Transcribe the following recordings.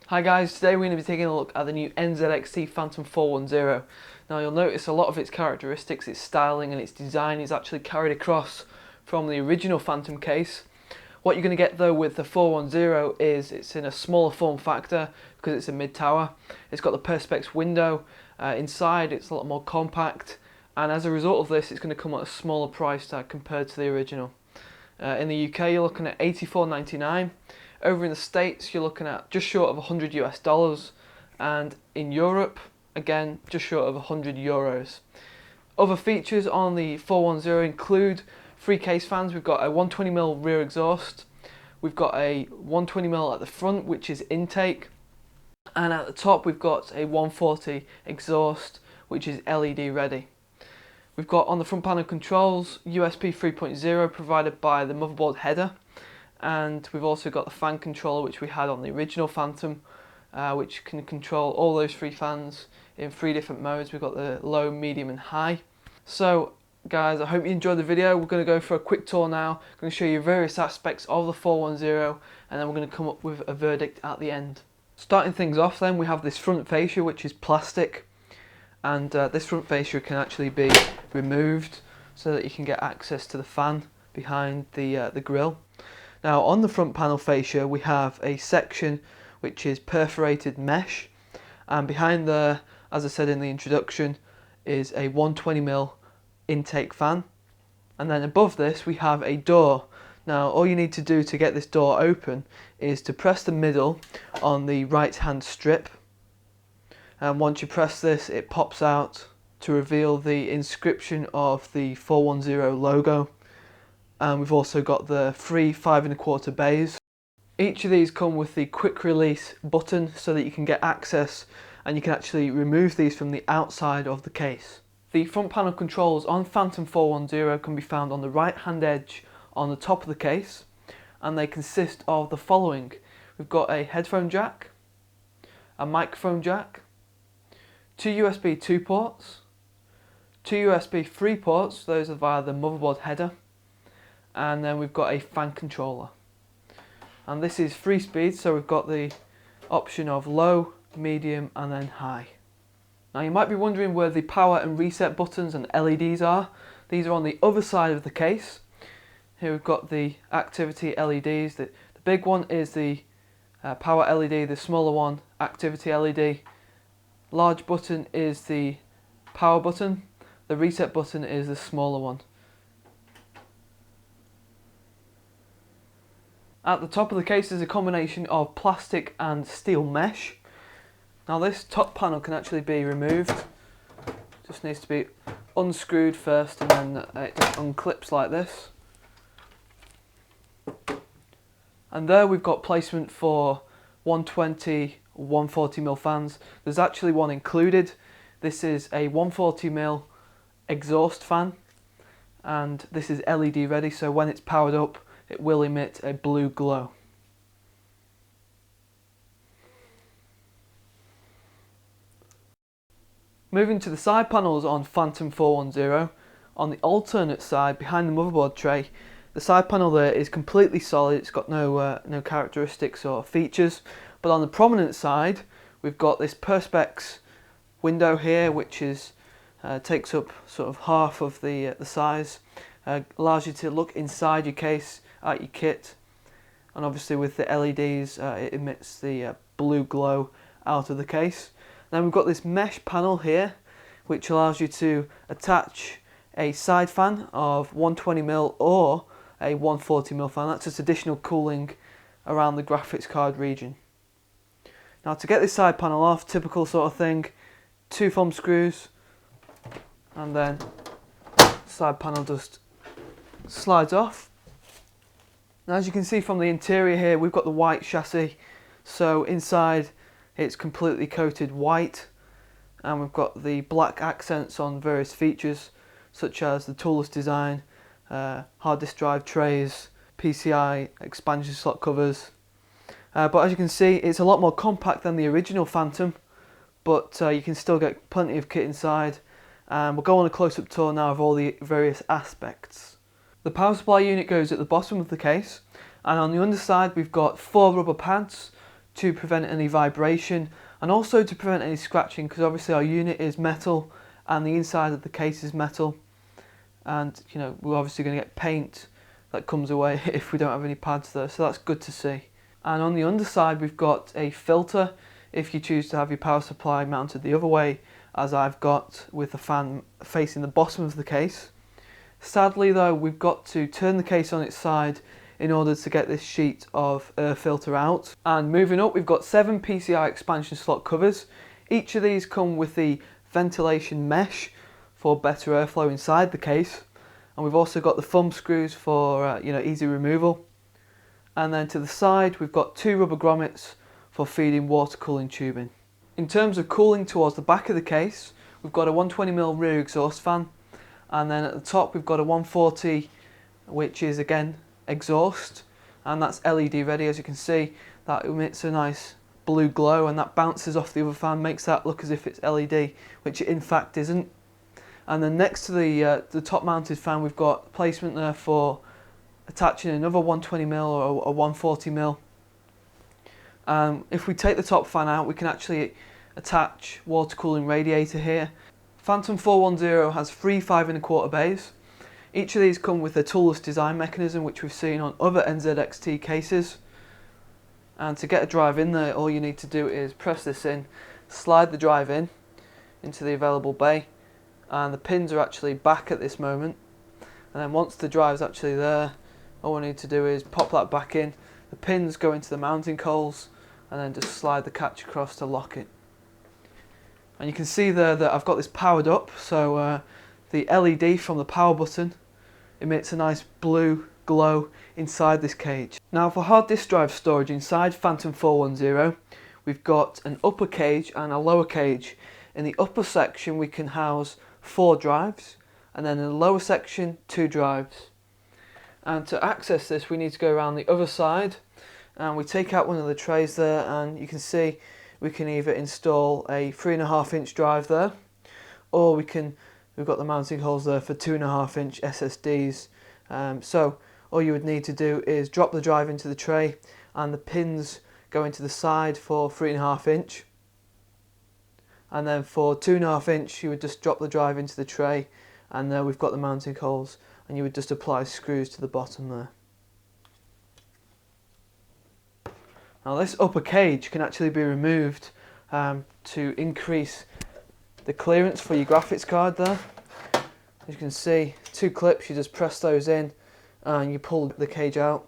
Hi guys, today we're going to be taking a look at the new NZXT Phantom 410. Now you'll notice a lot of its characteristics, its styling and its design is actually carried across from the original Phantom case. What you're going to get though with the 410 is it's in a smaller form factor because it's a mid-tower. It's got the Perspex window, inside it's a lot more compact, and as a result of this it's going to come at a smaller price tag compared to the original. In the UK you're looking at $84.99. Over in the States you're looking at just short of $100 US, and in Europe again just short of €100. Other features on the 410 include 3 case fans. We've got a 120mm rear exhaust, we've got a 120mm at the front which is intake, and at the top we've got a 140 exhaust which is LED ready. We've got on the front panel controls USB 3.0 provided by the motherboard header, and we've also got the fan controller which we had on the original Phantom, which can control all those 3 fans in 3 different modes. We've got the low, medium and high. So guys, I hope you enjoyed the video. We're going to go for a quick tour now. I'm going to show you various aspects of the 410 and then we're going to come up with a verdict at the end. Starting things off then, we have this front fascia which is plastic, and this front fascia can actually be removed so that you can get access to the fan behind the grille. Now on the front panel fascia we have a section which is perforated mesh, and behind there, as I said in the introduction, is a 120mm intake fan, and then above this we have a door. Now all you need to do to get this door open is to press the middle on the right hand strip, and once you press this it pops out to reveal the inscription of the 410 logo. And we've also got the 3 5¼ bays. Each of these come with the quick release button so that you can get access and you can actually remove these from the outside of the case. The front panel controls on Phantom 410 can be found on the right hand edge on the top of the case, and they consist of the following. We've got a headphone jack, a microphone jack, 2 USB 2 ports, 2 USB 3 ports, those are via the motherboard header, and then we've got a fan controller. And this is 3 speeds, so we've got the option of low, medium and then high. Now you might be wondering where the power and reset buttons and LEDs are. These are on the other side of the case. Here we've got the activity LEDs. The big one is the power LED, the smaller one activity LED. Large button is the power button, the reset button is the smaller one. At the top of the case is a combination of plastic and steel mesh. Now this top panel can actually be removed. Just needs to be unscrewed first and then it unclips like this. And there we've got placement for 120, 140mm fans. There's actually one included. This is a 140mm exhaust fan, and this is LED ready, so when it's powered up it will emit a blue glow. Moving to the side panels on Phantom 410, on the alternate side behind the motherboard tray, the side panel there is completely solid. It's got no characteristics or features, but on the prominent side we've got this Perspex window here which is takes up sort of half of the size, allows you to look inside your case at your kit, and obviously with the LEDs it emits the blue glow out of the case. Then we've got this mesh panel here which allows you to attach a side fan of 120mm or a 140mm fan. That's just additional cooling around the graphics card region. Now to get this side panel off, typical sort of thing, 2 thumb screws, and then the side panel just slides off. Now as you can see from the interior here, we've got the white chassis, so inside it's completely coated white, and we've got the black accents on various features such as the toolless design, hard disk drive trays, PCI expansion slot covers. But as you can see it's a lot more compact than the original Phantom, but you can still get plenty of kit inside, and we'll go on a close-up tour now of all the various aspects. The power supply unit goes at the bottom of the case, and on the underside we've got 4 rubber pads to prevent any vibration and also to prevent any scratching, because obviously our unit is metal and the inside of the case is metal, and you know, we're obviously going to get paint that comes away if we don't have any pads there, so that's good to see. And on the underside we've got a filter if you choose to have your power supply mounted the other way, as I've got with the fan facing the bottom of the case. Sadly though, we've got to turn the case on its side in order to get this sheet of air filter out. And moving up, we've got 7 PCI expansion slot covers. Each of these come with the ventilation mesh for better airflow inside the case, and we've also got the thumb screws for easy removal. And then to the side we've got 2 rubber grommets for feeding water cooling tubing. In terms of cooling towards the back of the case, we've got a 120mm rear exhaust fan, and then at the top we've got a 140, which is again exhaust, and that's LED ready. As you can see, that emits a nice blue glow and that bounces off the other fan, makes that look as if it's LED, which it in fact isn't. And then next to the top mounted fan we've got placement there for attaching another 120mm or a 140mm. If we take the top fan out, we can actually attach water cooling radiator here. Phantom 410 has 3 5 1/4 bays. Each of these come with a toolless design mechanism, which we've seen on other NZXT cases. And to get a drive in there, all you need to do is press this in, slide the drive in into the available bay, and the pins are actually back at this moment. And then once the drive's actually there, all we need to do is pop that back in. The pins go into the mounting coals, and then just slide the catch across to lock it. And you can see there that I've got this powered up, so the LED from the power button emits a nice blue glow inside this cage. Now for hard disk drive storage inside Phantom 410, we've got an upper cage and a lower cage. In the upper section we can house 4 drives, and then in the lower section 2 drives. And to access this we need to go around the other side, and we take out one of the trays there, and you can see we can either install a 3.5-inch drive there, or we've got the mounting holes there for 2.5-inch SSDs. So all you would need to do is drop the drive into the tray, and the pins go into the side for 3.5-inch. And then for 2.5-inch you would just drop the drive into the tray, and there we've got the mounting holes, and you would just apply screws to the bottom there. Now this upper cage can actually be removed to increase the clearance for your graphics card there. As you can see, 2 clips, you just press those in and you pull the cage out.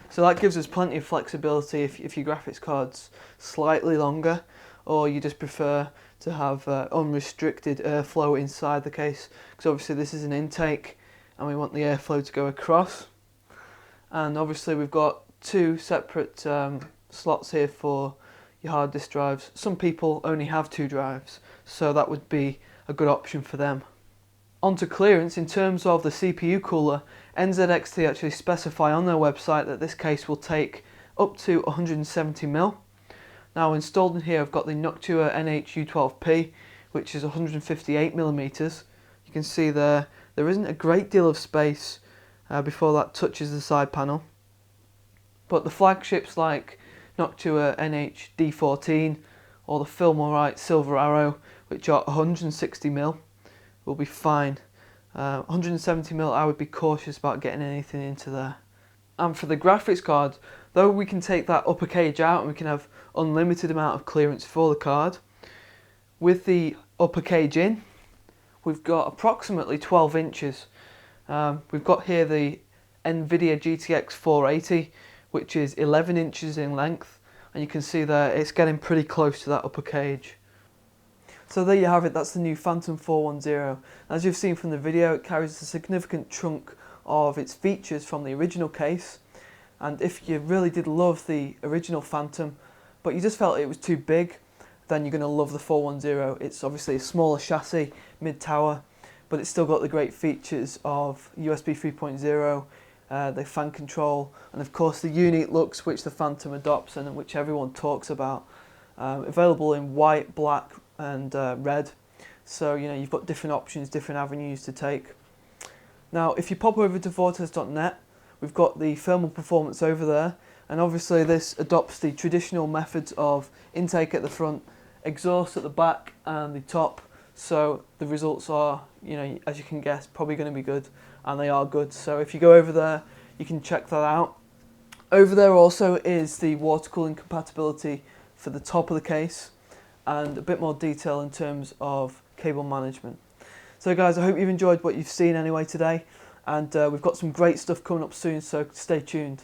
So that gives us plenty of flexibility if your graphics card's slightly longer, or you just prefer to have unrestricted airflow inside the case, because obviously this is an intake and we want the airflow to go across. And obviously we've got 2 separate slots here for your hard disk drives. Some people only have 2 drives, so that would be a good option for them. Onto clearance, in terms of the CPU cooler, NZXT actually specify on their website that this case will take up to 170mm. Now installed in here I've got the Noctua NH-U12P, which is 158mm. You can see there isn't a great deal of space before that touches the side panel. But the flagships like Noctua NH-D14 or the Filmorite Silver Arrow, which are 160mm, will be fine. 170mm I would be cautious about getting anything into there. And for the graphics card, though we can take that upper cage out and we can have unlimited amount of clearance for the card, with the upper cage in, we've got approximately 12 inches. We've got here the NVIDIA GTX 480, which is 11 inches in length, and you can see there it's getting pretty close to that upper cage. So there you have it, that's the new Phantom 410. As you've seen from the video, it carries a significant chunk of its features from the original case, and if you really did love the original Phantom but you just felt it was too big, then you're going to love the 410. It's obviously a smaller chassis, mid-tower, but it's still got the great features of USB 3.0, the fan control, and of course the unique looks which the Phantom adopts and which everyone talks about. Available in white, black and red, so you know you've got different options, different avenues to take. Now if you pop over to vortex.net, we've got the thermal performance over there, and obviously this adopts the traditional methods of intake at the front, exhaust at the back and the top, so the results are, you know, as you can guess, probably going to be good, and they are good. So if you go over there, you can check that out. Over there also is the water cooling compatibility for the top of the case, and a bit more detail in terms of cable management. So guys, I hope you've enjoyed what you've seen anyway today, and we've got some great stuff coming up soon, so stay tuned.